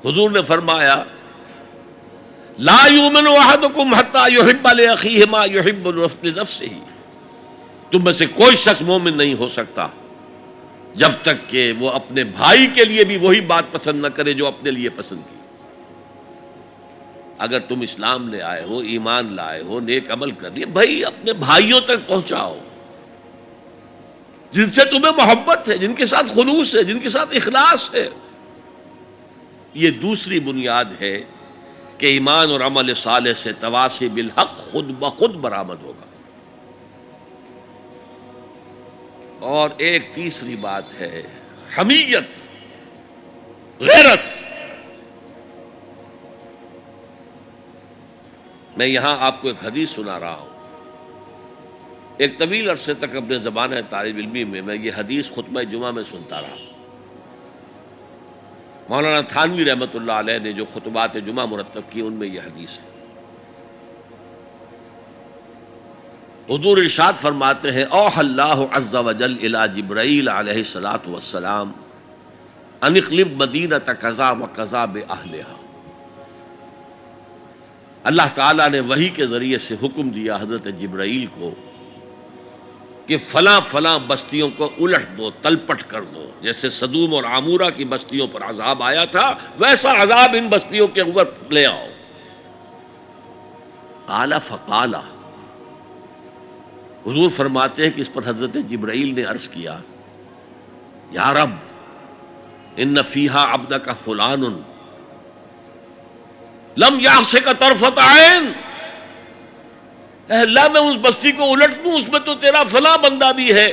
حضور نے فرمایا لا یؤمن احدکم حتی یحب لاخیہ ما یحب لنفسہ، تم میں سے کوئی شخص مومن نہیں ہو سکتا جب تک کہ وہ اپنے بھائی کے لیے بھی وہی بات پسند نہ کرے جو اپنے لیے پسند کی۔ اگر تم اسلام لے آئے ہو، ایمان لائے ہو، نیک عمل کر لیے، بھائی اپنے بھائیوں تک پہنچاؤ جن سے تمہیں محبت ہے، جن کے ساتھ خلوص ہے، جن کے ساتھ اخلاص ہے۔ یہ دوسری بنیاد ہے کہ ایمان اور عمل صالح سے تواصی بالحق خود بخود برآمد ہوگا۔ اور ایک تیسری بات ہے حمیت، غیرت۔ میں یہاں آپ کو ایک حدیث سنا رہا ہوں۔ ایک طویل عرصے تک اپنے زمانہ طالب علمی میں یہ حدیث خطبہ جمعہ میں سنتا رہا۔ مولانا تھانوی رحمۃ اللہ علیہ نے جو خطبات جمعہ مرتب کی ان میں یہ حدیث ہے۔ حضور ارشاد فرماتے ہیں اوحى اللہ عز وجل الی جبرائیل علیہ الصلوۃ والسلام ان اقلب مدینۃ کذا وکذا باہلھا۔ اللہ تعالیٰ نے وحی کے ذریعے سے حکم دیا حضرت جبرائیل کو کہ فلاں فلاں بستیوں کو الٹ دو، تلپٹ کر دو۔ جیسے سدوم اور عامورہ کی بستیوں پر عذاب آیا تھا، ویسا عذاب ان بستیوں کے اوپر لے آؤ۔ قال فقال، حضور فرماتے ہیں کہ اس پر حضرت جبرائیل نے عرض کیا یا رب ان فیہا عبدک فلان لم یعصک طرفۃ عین۔ اے اللہ میں اس بستی کو الٹ دوں، اس میں تو تیرا فلاں بندہ بھی ہے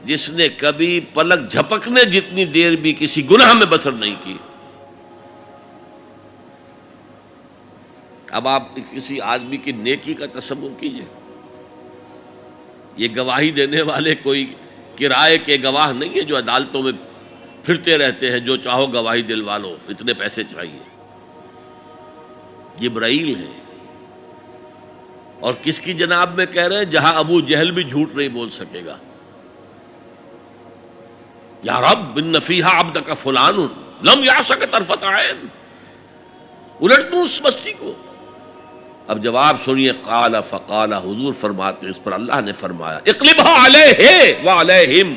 جس نے کبھی پلک جھپکنے جتنی دیر بھی کسی گناہ میں بسر نہیں کی۔ اب آپ کسی آدمی کی نیکی کا تصور کیجئے، یہ گواہی دینے والے کوئی کرائے کے گواہ نہیں ہے جو عدالتوں میں پھرتے رہتے ہیں، جو چاہو گواہی دلوا لو، اتنے پیسے چاہیے۔ جبرائیل ہے، اور کس کی جناب میں کہہ رہے ہیں؟ جہاں ابو جہل بھی جھوٹ نہیں بول سکے گا۔ یا رب ان فیہا عبدک فلان لم یعصک طرفۃ عین، الٹ دوں اس بستی کو۔ اب جواب سنیے، قال فقال، حضور فرماتے ہیں اس پر اللہ نے فرمایا اقلبھا علیہ وعلیہم،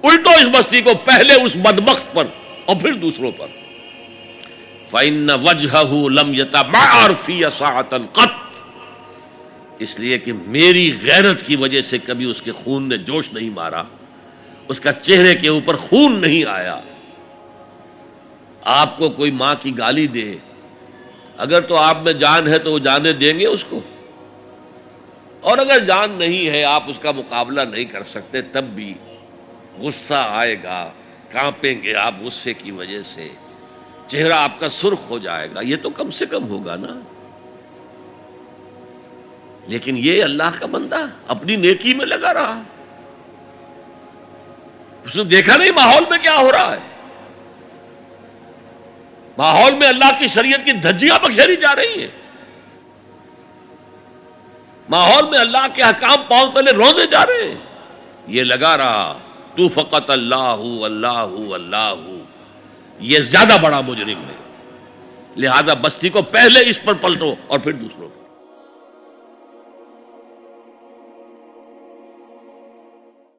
الٹو اس بستی کو، پہلے اس بدبخت پر اور پھر دوسروں پر۔ فإن وجہہ لم یتمعر فی ساعۃ قط، اس لیے کہ میری غیرت کی وجہ سے کبھی اس کے خون نے جوش نہیں مارا، اس کا چہرے کے اوپر خون نہیں آیا۔ آپ کو کوئی ماں کی گالی دے، اگر تو آپ میں جان ہے تو وہ جانے دیں گے اس کو، اور اگر جان نہیں ہے، آپ اس کا مقابلہ نہیں کر سکتے، تب بھی غصہ آئے گا، کانپیں گے آپ غصے کی وجہ سے، چہرہ آپ کا سرخ ہو جائے گا، یہ تو کم سے کم ہوگا نا۔ لیکن یہ اللہ کا بندہ اپنی نیکی میں لگا رہا، اس نے دیکھا نہیں ماحول میں کیا ہو رہا ہے۔ ماحول میں اللہ کی شریعت کی دھجیاں بکھیری جا رہی ہیں، ماحول میں اللہ کے احکام پاؤں تلے روندے جا رہے ہیں، یہ لگا رہا تو فقط اللہ اللہ اللہ، یہ زیادہ بڑا مجرم ہے۔ لہذا بستی کو پہلے اس پر پلٹو اور پھر دوسروں پر۔